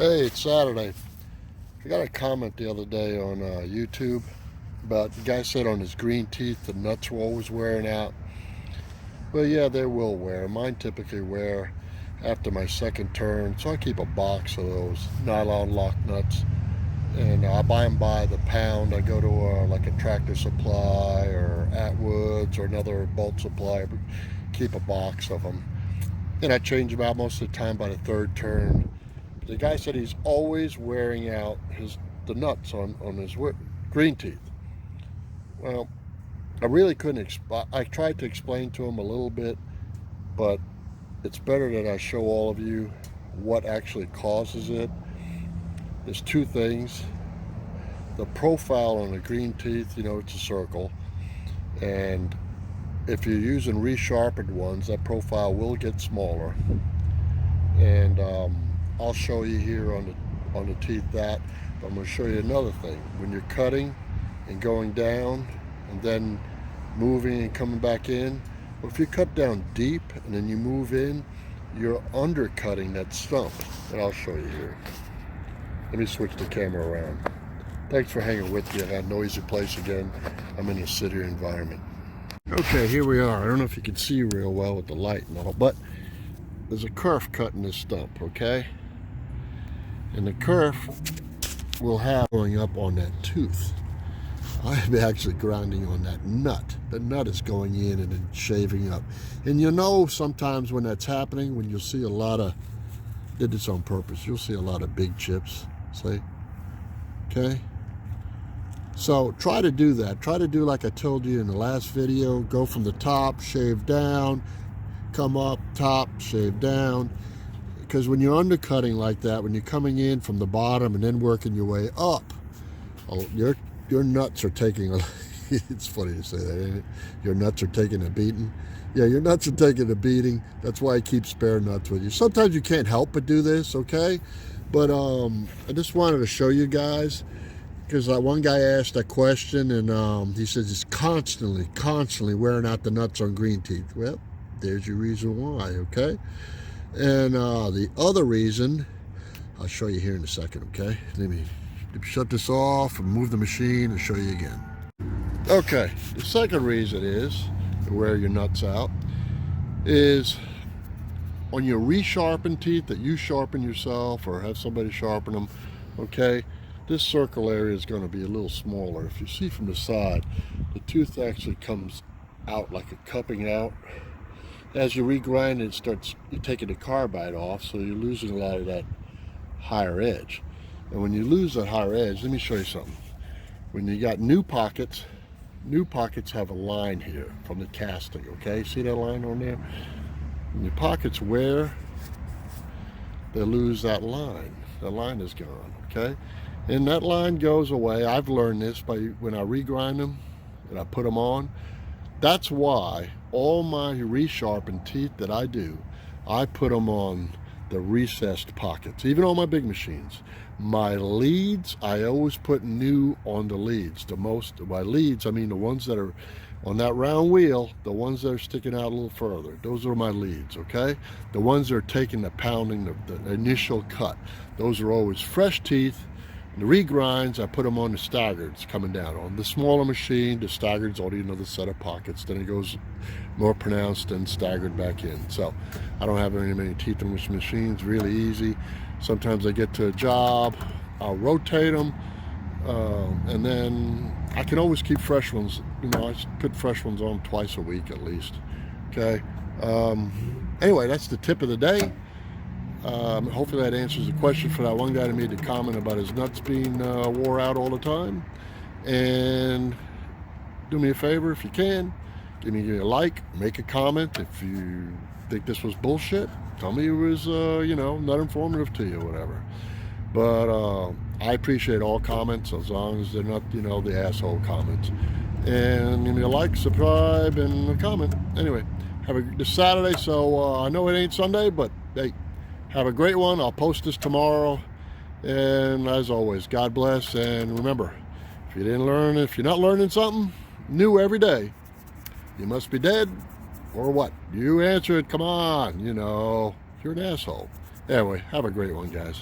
Hey, it's Saturday. I got a comment the other day on YouTube about the guy said on his green teeth the nuts were always wearing out. Well, yeah, they will wear. Mine typically wear after my second turn, so I keep a box of those nylon lock nuts, and I buy them by the pound. I go to like a Tractor Supply or Atwoods or another bolt supply, keep a box of them, and I change them out most of the time by the third turn. The guy said he's always wearing out the nuts on his green teeth. Well, I really couldn't. I tried to explain to him a little bit, but it's better that I show all of you what actually causes it. There's two things. The profile on the green teeth, it's a circle, and if you're using resharpened ones, that profile will get smaller. And I'll show you here on the teeth that. But I'm going to show you another thing. When you're cutting and going down and then moving and coming back in, well, if you cut down deep and then you move in, you're undercutting that stump. And I'll show you here. Let me switch the camera around. Thanks for hanging with me in that noisy place again. I'm in a city environment. Okay, here we are. I don't know if you can see real well with the light and all, but there's a kerf cut in this stump, okay? And the kerf will have going up on that tooth. I'm actually grinding on that nut. The nut is going in and then shaving up. And you know sometimes when that's happening, when you'll see a lot of, did this on purpose, you'll see a lot of big chips, see? Okay? So try to do that. Try to do like I told you in the last video, go from the top, shave down, come up, top, shave down. Because when you're undercutting like that, when you're coming in from the bottom and then working your way up, your nuts are taking a, it's funny to say that, ain't it? Your nuts are taking a beating. Yeah, your nuts are taking a beating. That's why I keep spare nuts with you. Sometimes you can't help but do this, okay? But I just wanted to show you guys, because one guy asked a question, and he says he's constantly wearing out the nuts on green teeth. Well, there's your reason why, okay? And the other reason, I'll show you here in a second, okay? Let me shut this off and move the machine and show you again. Okay, the second reason is to wear your nuts out is on your resharpened teeth that you sharpen yourself or have somebody sharpen them, okay? This circle area is going to be a little smaller. If you see from the side, the tooth actually comes out like a cupping out. As you regrind it, you're taking the carbide off, so you're losing a lot of that higher edge. And when you lose that higher edge, let me show you something. When you got new pockets have a line here from the casting, okay? See that line on there? When your pockets wear, they lose that line. The line is gone, okay? And that line goes away. I've learned this by when I regrind them and I put them on. That's why all my resharpened teeth that I do, I put them on the recessed pockets, even on my big machines. My leads, I always put new on the leads. The most of my leads, I mean the ones that are on that round wheel, the ones that are sticking out a little further, those are my leads, okay? The ones that are taking the pounding, the initial cut, those are always fresh teeth. The regrinds, I put them on the staggereds coming down. On the smaller machine, the staggered's already another set of pockets. Then it goes more pronounced and staggered back in. So I don't have very many teeth in this machine. It's really easy. Sometimes I get to a job, I'll rotate them, and then I can always keep fresh ones. I put fresh ones on twice a week at least. Okay. Anyway, that's the tip of the day. Hopefully that answers the question for that one guy that made the comment about his nuts being wore out all the time. And do me a favor if you can, give me a like, make a comment. If you think this was bullshit, tell me it was not informative to you or whatever. But I appreciate all comments as long as they're not the asshole comments. And give me a like, subscribe, and a comment. Anyway, this Saturday, so I know it ain't Sunday, but hey, have a great one. I'll post this tomorrow. And as always, God bless. And remember, if you're not learning something new every day, you must be dead or what? You answer it. Come on, you're an asshole. Anyway, have a great one, guys.